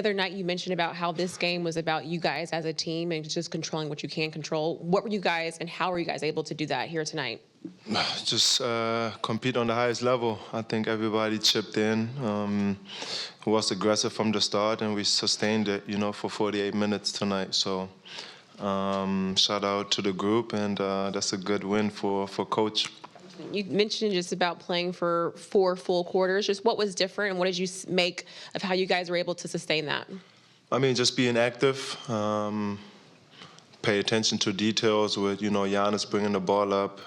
other night you mentioned about how this game was about you guys as a team and just controlling what you can control. What were you guys and how were you guys able to do that here tonight? Just compete on the highest level. I think everybody chipped in, was aggressive from the start, and we sustained it, for 48 minutes tonight. So shout out to the group, and that's a good win for Coach. You mentioned just about playing for 4 full quarters. Just what was different, and what did you make of how you guys were able to sustain that? I mean, just being active, pay attention to details with, Giannis bringing the ball up,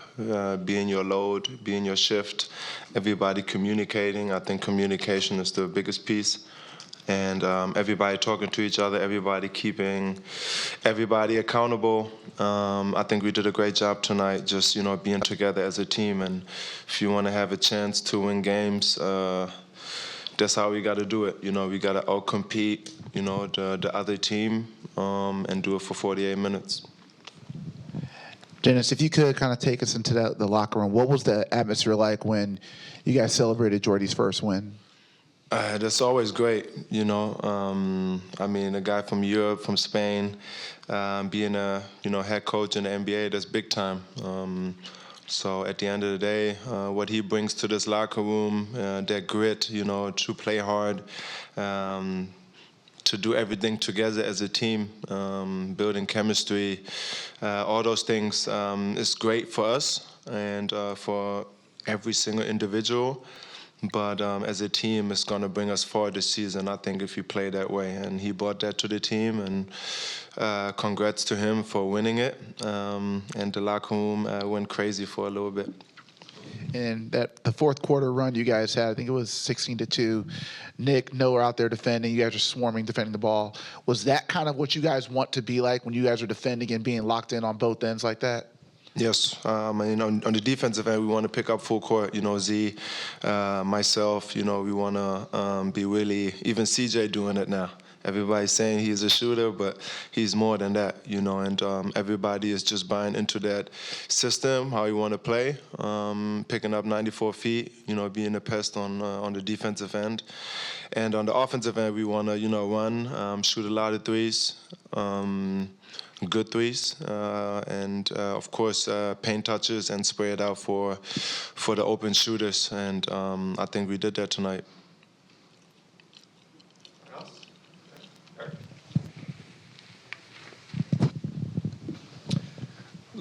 being your load, being your shift, everybody communicating. I think communication is the biggest piece. And everybody talking to each other, everybody keeping everybody accountable. I think we did a great job tonight, just being together as a team. And if you want to have a chance to win games, that's how we got to do it. We got to outcompete, the other team, and do it for 48 minutes. Dennis, if you could kind of take us into the locker room, what was the atmosphere like when you guys celebrated Jordy's first win? That's always great, I mean, a guy from Europe, from Spain, being a head coach in the NBA, that's big time. So at the end of the day, what he brings to this locker room, that grit, to play hard, to do everything together as a team, building chemistry, all those things is great for us and for every single individual. But as a team, it's going to bring us far this season, I think, if we play that way. And he brought that to the team, and congrats to him for winning it. And the locker room went crazy for a little bit. And the fourth quarter run you guys had, I think it was 16-2. Nick, Noah out there defending. You guys are swarming, defending the ball. Was that kind of what you guys want to be like when you guys are defending and being locked in on both ends like that? Yes, on the defensive end, we want to pick up full court. Z, myself, we want to be really, even CJ doing it now. Everybody's saying he's a shooter, but he's more than that, and everybody is just buying into that system, how you want to play, picking up 94 feet, being a pest on the defensive end. And on the offensive end, we want to, run, shoot a lot of threes, good threes, and of course paint touches and spray it out for the open shooters, and I think we did that tonight.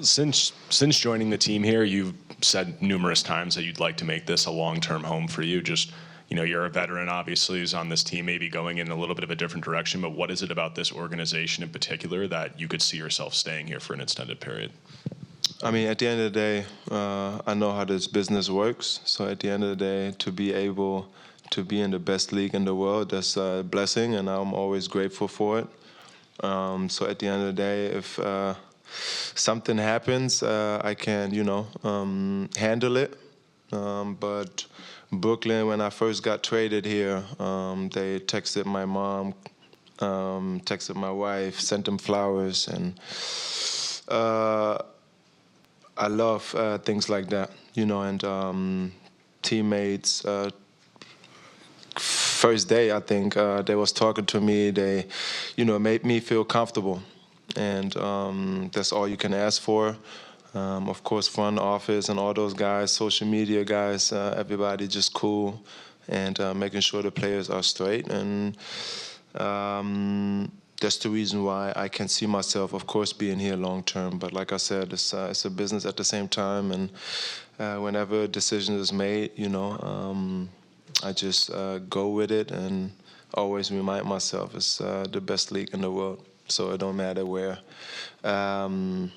Since joining the team here, you've said numerous times that you'd like to make this a long-term home for you. Just, you're a veteran, obviously, who's on this team, maybe going in a little bit of a different direction, but what is it about this organization in particular that you could see yourself staying here for an extended period? I mean, at the end of the day, I know how this business works. So at the end of the day, to be able to be in the best league in the world, that's a blessing, and I'm always grateful for it. So at the end of the day, if something happens, I can, handle it. But Brooklyn, when I first got traded here, they texted my mom, texted my wife, sent them flowers, and I love things like that, and teammates. First day, I think, they was talking to me, they, made me feel comfortable. And that's all you can ask for. Of course, front office and all those guys, social media guys, everybody just cool, and making sure the players are straight. And that's the reason why I can see myself, of course, being here long term. But like I said, it's a business at the same time. And whenever a decision is made, I just go with it and always remind myself it's the best league in the world. So it don't matter where, even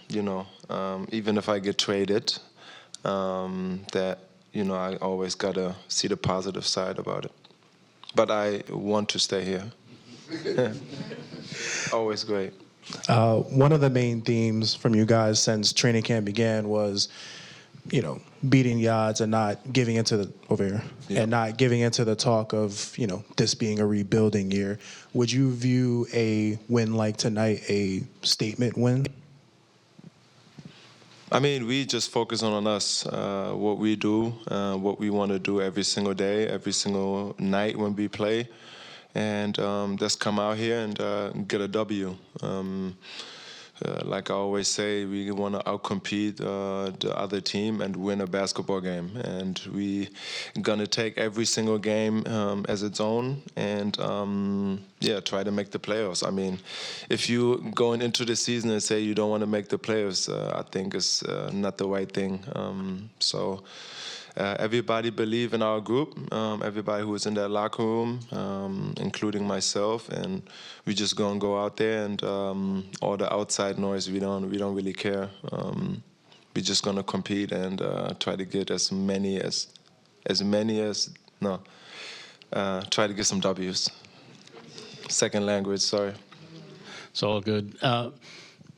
if I get traded, that, I always got to see the positive side about it. But I want to stay here. Always great. One of the main themes from you guys since training camp began was, beating the odds and not giving into and not giving into the talk of, this being a rebuilding year. Would you view a win like tonight a statement win? I mean, we just focus on us, what we do, what we want to do every single day, every single night when we play. and just come out here and get a W. Like I always say, we want to outcompete the other team and win a basketball game. And we gonna take every single game as its own and try to make the playoffs. I mean, if you going into the season and say you don't want to make the playoffs, I think it's not the right thing. Everybody believe in our group, everybody who is in that locker room, including myself, and we just gonna go out there and all the outside noise we don't really care. We just gonna compete and try to get try to get some W's. Second language, sorry. It's all good.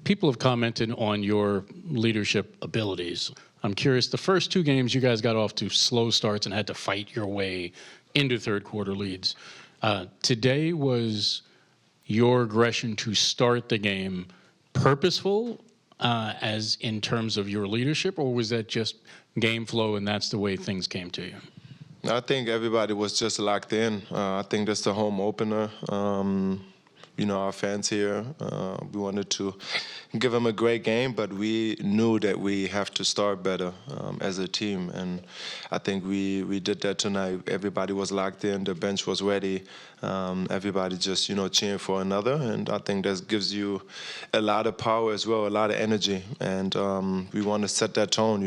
People have commented on your leadership abilities. I'm curious, the first two games you guys got off to slow starts and had to fight your way into third quarter leads. Today, was your aggression to start the game purposeful as in terms of your leadership, or was that just game flow and that's the way things came to you? I think everybody was just locked in. I think that's the home opener. Our fans here, we wanted to give them a great game, but we knew that we have to start better as a team. And I think we did that tonight. Everybody was locked in. The bench was ready. Everybody just, cheering for another. And I think that gives you a lot of power as well, a lot of energy. And we want to set that tone,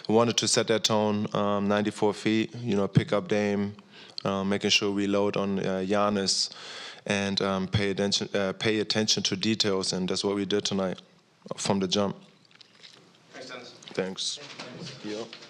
We wanted to set that tone, 94 feet, pick up Dame, making sure we load on Giannis, and pay attention to details, and that's what we did tonight from the jump. Thanks, Dennis. Thanks. Thanks.